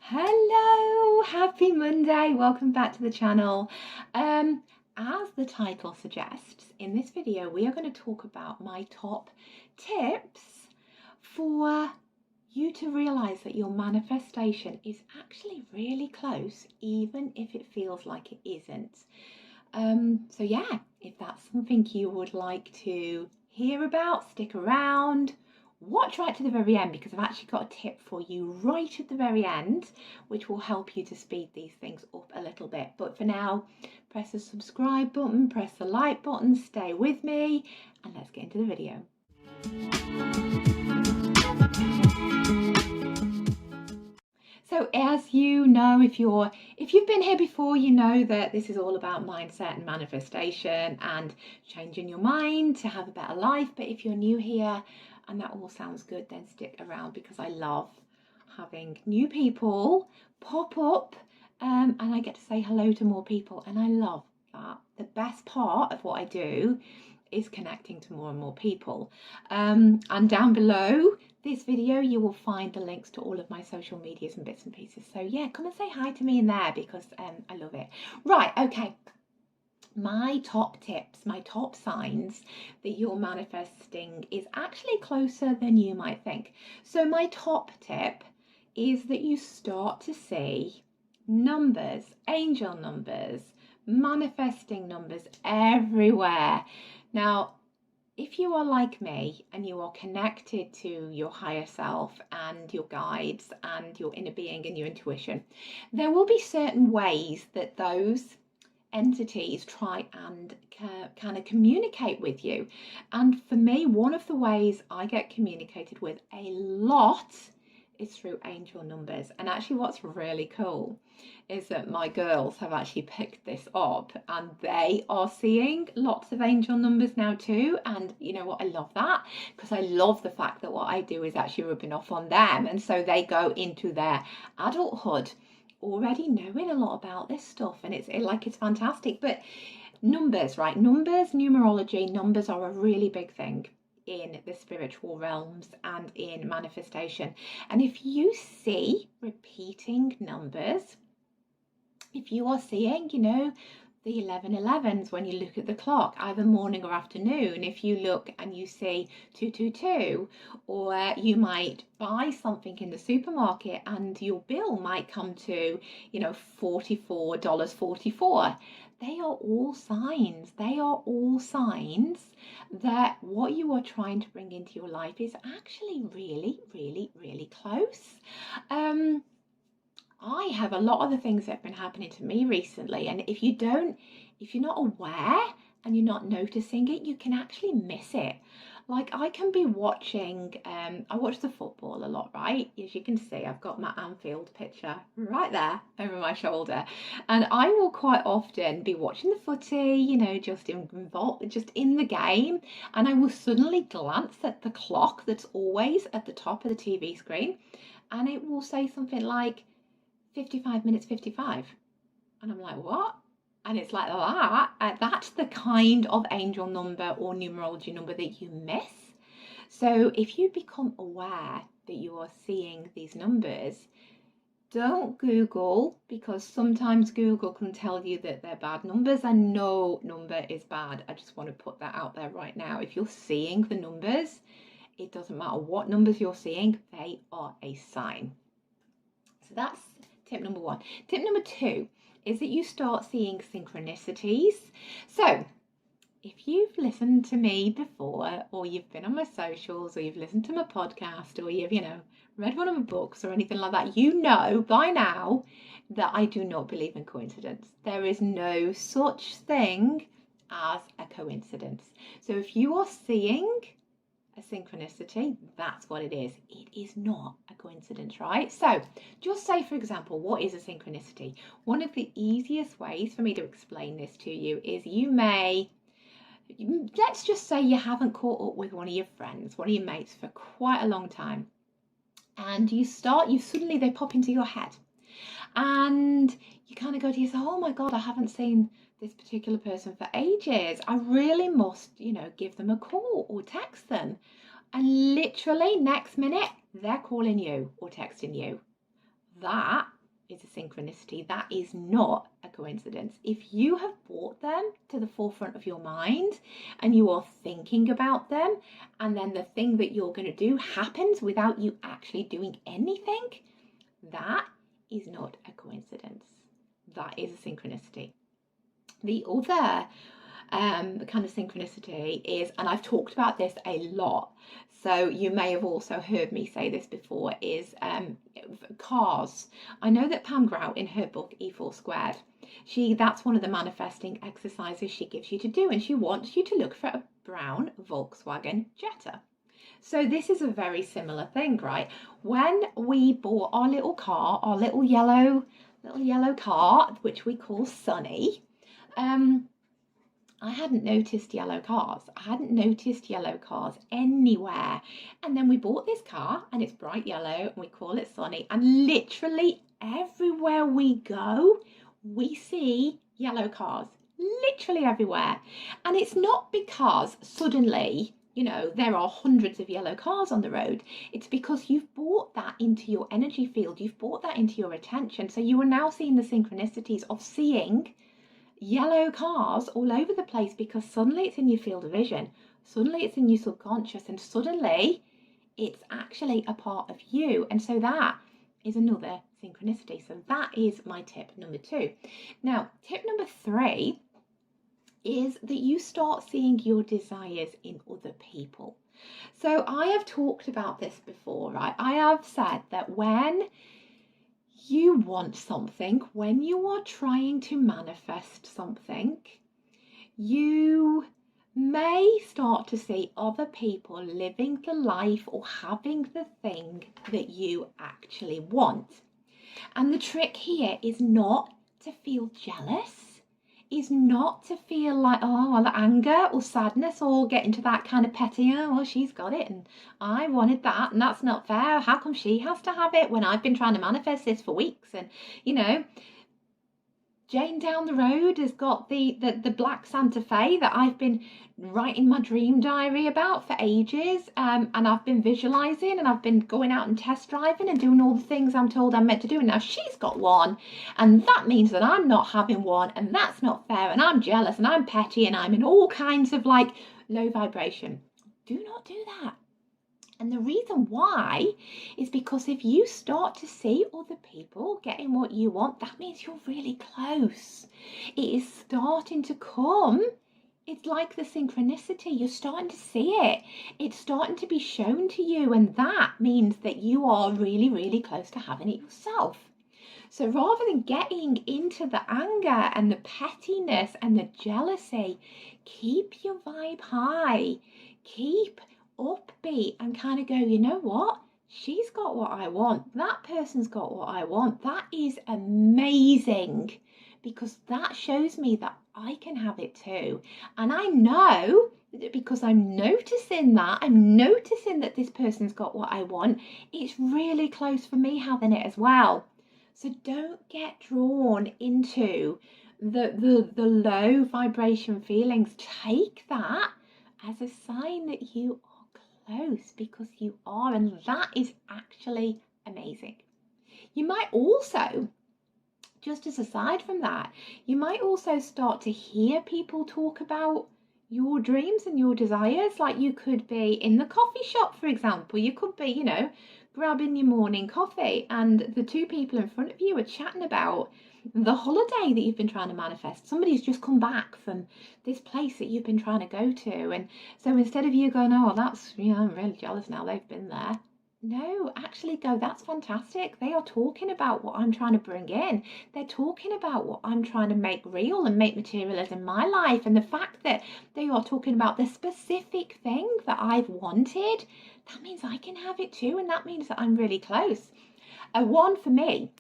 Hello, happy Monday. Welcome back to the channel. As the title suggests, in this video we are going to talk about my top tips for you to realize that your manifestation is actually really close, even if it feels like it isn't. So yeah, if that's something you would like to hear about, stick around. Watch right to the very end because I've actually got a tip for you right at the very end, which will help you to speed these things up a little bit. But for now, press the subscribe button, press the like button, stay with me, and let's get into the video. So as you know, if you've been here before, you know that this is all about mindset and manifestation and changing your mind to have a better life. But if you're new here and that all sounds good, then stick around because I love having new people pop up and I get to say hello to more people, and I love that. The best part of what I do is connecting to more and more people. And down below this video you will find the links to all of my social medias and bits and pieces. So yeah, come and say hi to me in there because I love it. Right, okay. My top tips, my top signs that you're manifesting is actually closer than you might think. So my top tip is that you start to see numbers, angel numbers, manifesting numbers everywhere. Now, if you are like me and you are connected to your higher self and your guides and your inner being and your intuition, there will be certain ways that those entities try and kind of communicate with you. And for me, one of the ways I get communicated with a lot is through angel numbers. And actually what's really cool is that my girls have actually picked this up and they are seeing lots of angel numbers now too. And you know what, I love that because I love the fact that what I do is actually rubbing off on them, and so they go into their adulthood already knowing a lot about this stuff, and it's fantastic. But numbers, right? Numbers, numerology, numbers are a really big thing in the spiritual realms and in manifestation. And if you see repeating numbers, if you are seeing, the 1111s when you look at the clock, either morning or afternoon, if you look and you see 222, or you might buy something in the supermarket and your bill might come to, $44.44. They are all signs. They are all signs that what you are trying to bring into your life is actually really, really, really close. I have a lot of the things that have been happening to me recently, and if you're not aware and you're not noticing it, you can actually miss it. Like I can be watching, I watch the football a lot, right? As you can see, I've got my Anfield picture right there over my shoulder, and I will quite often be watching the footy, just involved, just in the game, and I will suddenly glance at the clock that's always at the top of the TV screen, and it will say something like 55 minutes 55, and I'm like, what? And it's like that. That's the kind of angel number or numerology number that you miss. So if you become aware that you are seeing these numbers, don't Google, because sometimes Google can tell you that they're bad numbers, and no number is bad. I just want to put that out there right now. If you're seeing the numbers, it doesn't matter what numbers you're seeing, they are a sign. So that's tip number one. Tip number two is that you start seeing synchronicities. So if you've listened to me before, or you've been on my socials, or you've listened to my podcast, or you've, read one of my books or anything like that, you know by now that I do not believe in coincidence. There is no such thing as a coincidence. So if you are seeing a synchronicity, that's what it is. It is not a coincidence, right? So just say, for example, what is a synchronicity? One of the easiest ways for me to explain this to you is let's just say you haven't caught up with one of your friends, one of your mates for quite a long time, and suddenly they pop into your head, and you kind of go to yourself, oh my God, I haven't seen this particular person for ages. I really must, give them a call or text them. And literally next minute, they're calling you or texting you. That is a synchronicity. That is not a coincidence. If you have brought them to the forefront of your mind and you are thinking about them, and then the thing that you're going to do happens without you actually doing anything, that is not a coincidence. That is a synchronicity. The other kind of synchronicity is, and I've talked about this a lot, so you may have also heard me say this before, is cars. I know that Pam Grout in her book E4 Squared, that's one of the manifesting exercises she gives you to do, and she wants you to look for a brown Volkswagen Jetta. So this is a very similar thing, right? When we bought our little car, our little yellow car, which we call Sunny, I hadn't noticed yellow cars. I hadn't noticed yellow cars anywhere. And then we bought this car and it's bright yellow and we call it Sunny. And literally everywhere we go, we see yellow cars. Literally everywhere. And it's not because suddenly, there are hundreds of yellow cars on the road. It's because you've brought that into your energy field. You've brought that into your attention. So you are now seeing the synchronicities of seeing yellow cars all over the place, because suddenly it's in your field of vision, suddenly it's in your subconscious, and suddenly it's actually a part of you. And so that is another synchronicity. So that is my tip number 2. Now, tip number 3 is that you start seeing your desires in other people. So I have talked about this before, right? I have said that when you want something, when you are trying to manifest something, you may start to see other people living the life or having the thing that you actually want. And the trick here is not to feel jealous, is not to feel like, anger or sadness, or get into that kind of petty, she's got it and I wanted that and that's not fair. How come she has to have it when I've been trying to manifest this for weeks? And, Jane down the road has got the black Santa Fe that I've been writing my dream diary about for ages, and I've been visualizing and I've been going out and test driving and doing all the things I'm told I'm meant to do, and now she's got one, and that means that I'm not having one, and that's not fair, and I'm jealous and I'm petty and I'm in all kinds of low vibration. Do not do that. And the reason why is because if you start to see other people getting what you want, that means you're really close. It is starting to come. It's like the synchronicity. You're starting to see it. It's starting to be shown to you. And that means that you are really, really close to having it yourself. So rather than getting into the anger and the pettiness and the jealousy, keep your vibe high. Keep upbeat and kind of go, you know what? She's got what I want. That person's got what I want. That is amazing, because that shows me that I can have it too. And I know that because I'm noticing that this person's got what I want, it's really close for me having it as well. So don't get drawn into the low vibration feelings. Take that as a sign that you are close, because you are, and that is actually amazing. You might also, just as aside from that, you might also start to hear people talk about your dreams and your desires. Like you could be in the coffee shop, for example. You could be, grabbing your morning coffee and the two people in front of you are chatting about the holiday that you've been trying to manifest. Somebody's just come back from this place that you've been trying to go to. And so instead of you going, I'm really jealous now they've been there. No, actually go, that's fantastic. They are talking about what I'm trying to bring in. They're talking about what I'm trying to make real and make materialize in my life. And the fact that they are talking about the specific thing that I've wanted, that means I can have it too. And that means that I'm really close. One for me,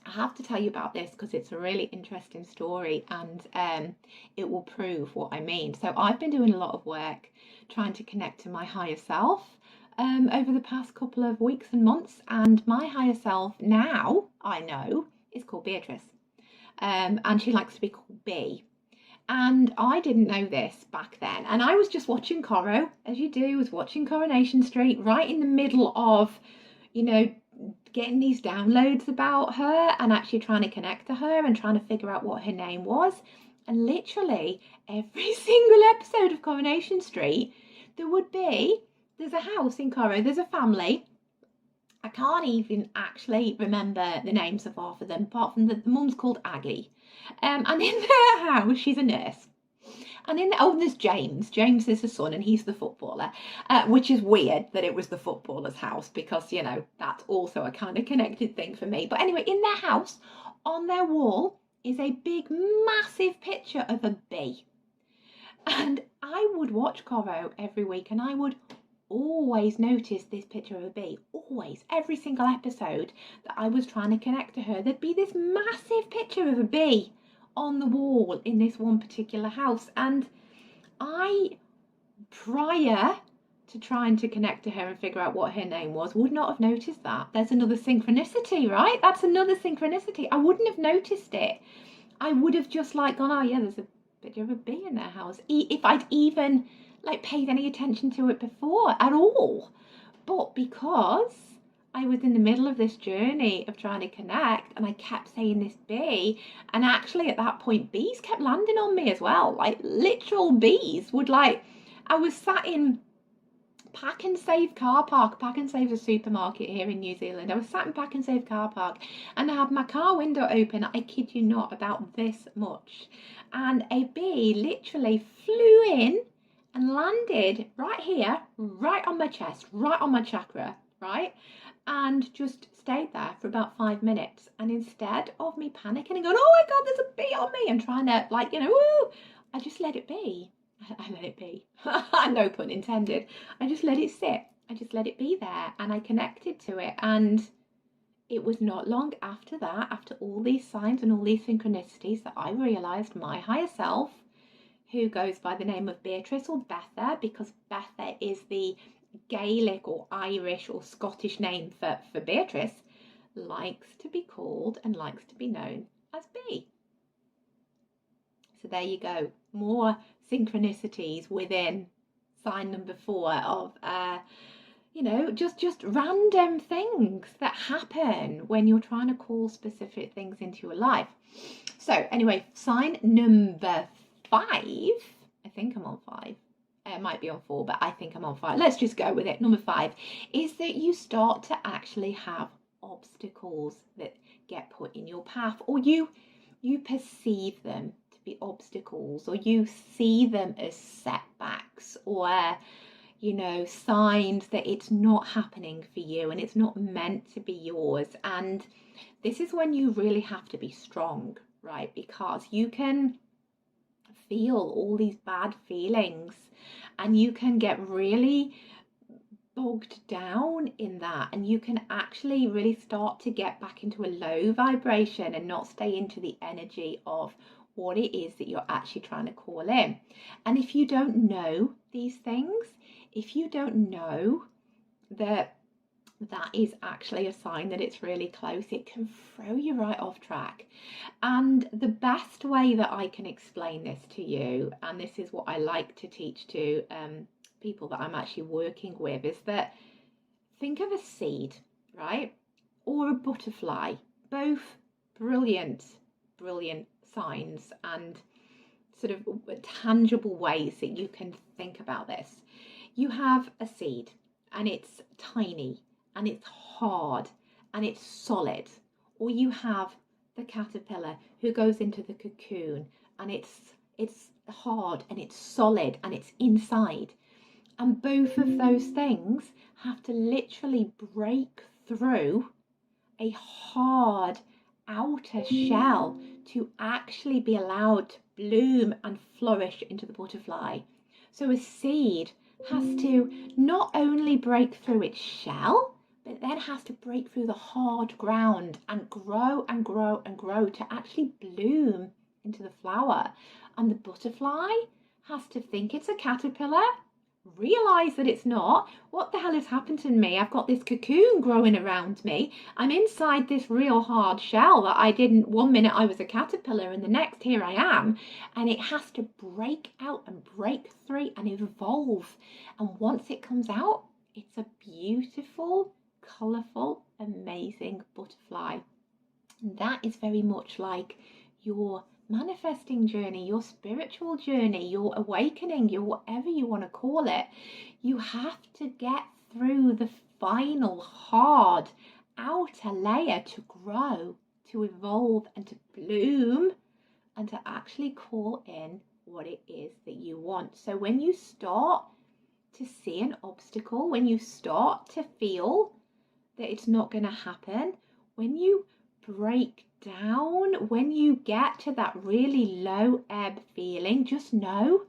I have to tell you about this because it's a really interesting story, and it will prove what I mean. So I've been doing a lot of work trying to connect to my higher self over the past couple of weeks and months, and my higher self now, I know, is called Beatrice, and she likes to be called B. And I didn't know this back then, and I was just watching Coro, as you do, was watching Coronation Street, right in the middle of, getting these downloads about her and actually trying to connect to her and trying to figure out what her name was. And literally every single episode of Coronation Street, there's a house in Coro, there's a family. I can't even actually remember the names of half of them, apart from the mum's called Aggie. And in their house, she's a nurse. And there's James. James is the son, and he's the footballer, which is weird that it was the footballer's house because, that's also a kind of connected thing for me. But anyway, in their house, on their wall, is a big, massive picture of a bee. And I would watch Coro every week, and I would always notice this picture of a bee. Always, every single episode that I was trying to connect to her, there'd be this massive picture of a bee on the wall in this one particular house. And I, prior to trying to connect to her and figure out what her name was, would not have noticed that. There's another synchronicity, right? That's another synchronicity. I wouldn't have noticed it. I would have just gone, oh yeah, there's a picture of a bee in their house. If I'd even paid any attention to it before at all. But because I was in the middle of this journey of trying to connect, and I kept saying this bee, and actually at that point bees kept landing on me as well, literal bees would I was sat in Pack and Save car park. Pack and Save is a supermarket here in New Zealand. I was sat in Pack and Save car park, and I had my car window open, I kid you not, about this much, and a bee literally flew in and landed right here, right on my chest, right on my chakra, right? And just stayed there for about 5 minutes. And instead of me panicking and going, oh my God, there's a bee on me, and trying to woo, I just let it be. I let it be. No pun intended. I just let it sit. I just let it be there, and I connected to it. And it was not long after that, after all these signs and all these synchronicities, that I realised my higher self, who goes by the name of Beatrice or Betha, because Betha is the Gaelic or Irish or Scottish name for Beatrice, likes to be called and likes to be known as B. So there you go. More synchronicities within sign number 4 of, just random things that happen when you're trying to call specific things into your life. So anyway, sign number 5, I think I'm on 5. It might be on 4, but I think I'm on 5. Let's just go with it. Number 5 is that you start to actually have obstacles that get put in your path, or you perceive them to be obstacles, or you see them as setbacks, or signs that it's not happening for you and it's not meant to be yours. And this is when you really have to be strong, right? Because you can feel all these bad feelings and you can get really bogged down in that, and you can actually really start to get back into a low vibration and not stay into the energy of what it is that you're actually trying to call in. And if you don't know these things, if you don't know that is actually a sign that it's really close, it can throw you right off track. And the best way that I can explain this to you, and this is what I like to teach to people that I'm actually working with, is that think of a seed, right? Or a butterfly, both brilliant signs and sort of tangible ways that you can think about this. You have a seed and it's tiny and it's hard and it's solid. Or you have the caterpillar who goes into the cocoon and it's hard and it's solid and it's inside. And both of those things have to literally break through a hard outer shell to actually be allowed to bloom and flourish into the butterfly. So a seed has to not only break through its shell, but then has to break through the hard ground and grow and grow and grow to actually bloom into the flower. And the butterfly has to think it's a caterpillar, realize that it's not. What the hell has happened to me? I've got this cocoon growing around me. I'm inside this real hard shell that I didn't, one minute I was a caterpillar and the next here I am. And it has to break out and break through and evolve. And once it comes out, it's a beautiful, colourful amazing butterfly. And that is very much like your manifesting journey, your spiritual journey, your awakening, your whatever you want to call it. You have to get through the final hard outer layer to grow, to evolve, and to bloom, and to actually call in what it is that you want. So when you start to see an obstacle, when you start to feel that it's not going to happen, when you break down, when you get to that really low ebb feeling, just know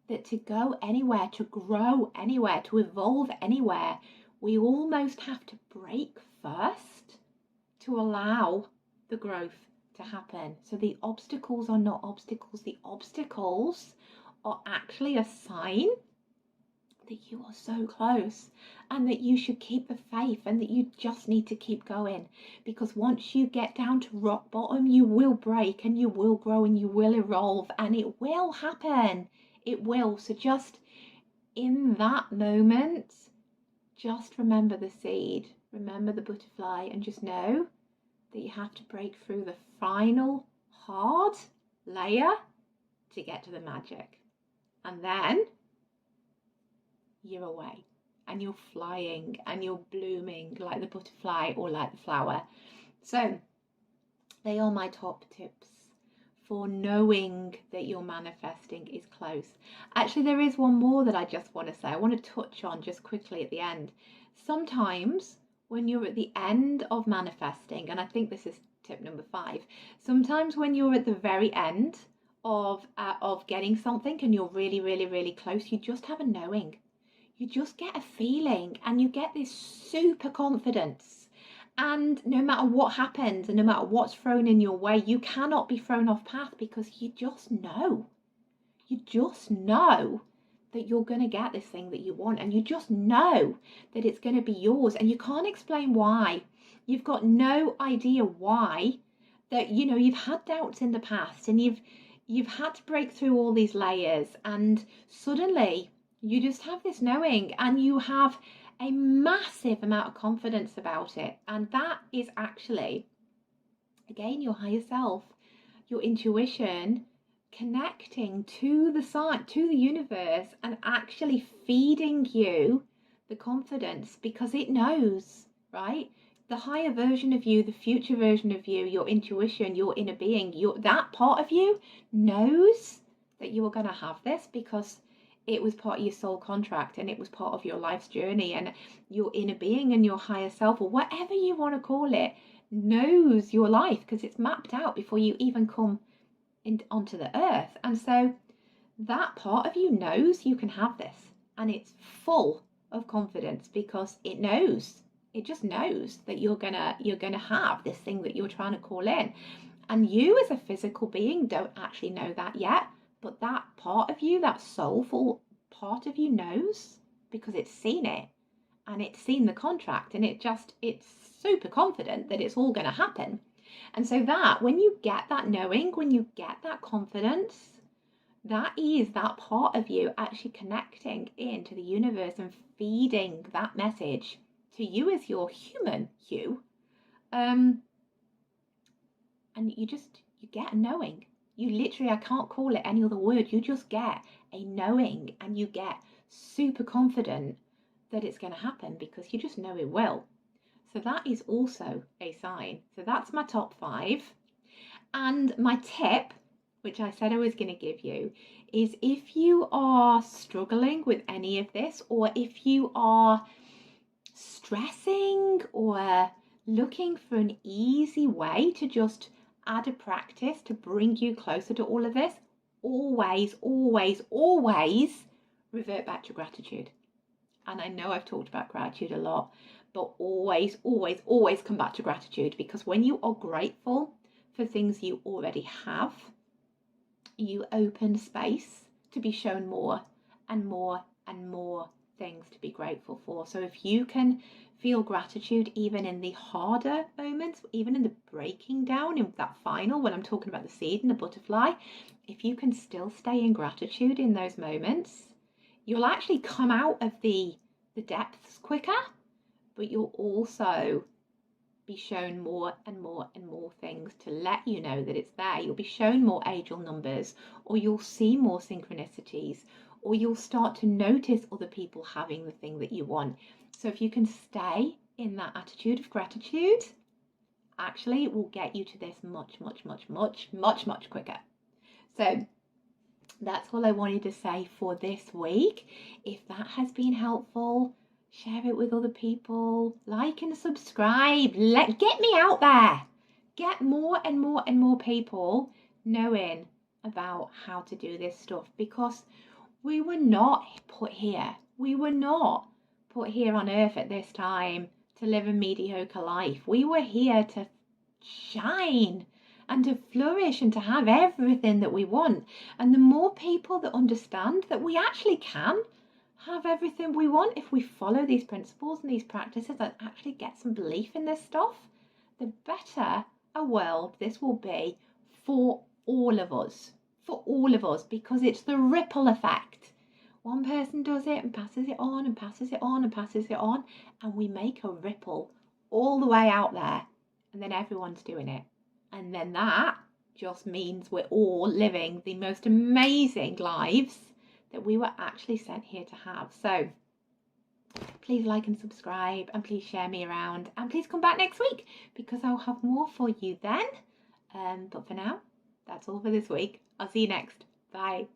that to go anywhere, to grow anywhere, to evolve anywhere, we almost have to break first to allow the growth to happen. So the obstacles are not obstacles. The obstacles are actually a sign that you are so close and that you should keep the faith and that you just need to keep going, because once you get down to rock bottom, you will break and you will grow and you will evolve and it will happen. It will. So just in that moment, just remember the seed, remember the butterfly, and just know that you have to break through the final hard layer to get to the magic. And then you're away and you're flying and you're blooming like the butterfly or like the flower. So they are my top tips for knowing that your manifesting is close. Actually, there is one more that I just want to say. I want to touch on just quickly at the end. Sometimes when you're at the end of manifesting, and I think this is tip number 5, sometimes when you're at the very end of getting something and you're really, really, really close, you just have a knowing. You just get a feeling and you get this super confidence. And no matter what happens and no matter what's thrown in your way, you cannot be thrown off path because you just know. You just know that you're going to get this thing that you want, and you just know that it's going to be yours, and you can't explain why. You've got no idea why. That, you know, you've had doubts in the past and you've had to break through all these layers, and suddenly you just have this knowing and you have a massive amount of confidence about it. And that is actually, again, your higher self, your intuition, connecting to the side, to the universe, and actually feeding you the confidence because it knows, right? The higher version of you, the future version of you, your intuition, your inner being, that part of you knows that you are going to have this because it was part of your soul contract and it was part of your life's journey, and your inner being and your higher self, or whatever you want to call it, knows your life because it's mapped out before you even come onto the earth. And so that part of you knows you can have this, and it's full of confidence because it knows, it just knows that you're gonna have this thing that you're trying to call in. And you as a physical being don't actually know that yet, but that part of you, that soulful part of you, knows because it's seen it and it's seen the contract, and it's super confident that it's all going to happen. And so that when you get that knowing, when you get that confidence, that is that part of you actually connecting into the universe and feeding that message to you as your human you. And you get a knowing. You literally, I can't call it any other word. You just get a knowing and you get super confident that it's going to happen because you just know it will. So that is also a sign. So that's my top 5. And my tip, which I said I was going to give you, is if you are struggling with any of this, or if you are stressing or looking for an easy way to just add a practice to bring you closer to all of this, always, always, always revert back to gratitude. And I know I've talked about gratitude a lot, but always, always, always come back to gratitude, because when you are grateful for things you already have, you open space to be shown more and more and more things to be grateful for. So if you can feel gratitude even in the harder moments, even in the breaking down, in that final, when I'm talking about the seed and the butterfly, if you can still stay in gratitude in those moments, you'll actually come out of the depths quicker, but you'll also be shown more and more and more things to let you know that it's there. You'll be shown more angel numbers, or you'll see more synchronicities, or you'll start to notice other people having the thing that you want. So if you can stay in that attitude of gratitude, actually it will get you to this much quicker. So that's all I wanted to say for this week. If that has been helpful, share it with other people, like and subscribe. Get me out there. Get more and more people knowing about how to do this stuff, because we were not put here. We were not put here on earth at this time to live a mediocre life. We were here to shine and to flourish and to have everything that we want. And the more people that understand that we actually can have everything we want if we follow these principles and these practices and actually get some belief in this stuff, the better a world this will be for all of us. For all of us, because it's the ripple effect. One person does it and passes it on and passes it on and passes it on, and we make a ripple all the way out there, and then everyone's doing it. And then that just means we're all living the most amazing lives that we were actually sent here to have. So please like and subscribe, and please share me around, and please come back next week because I'll have more for you then. But for now, that's all for this week. I'll see you next. Bye.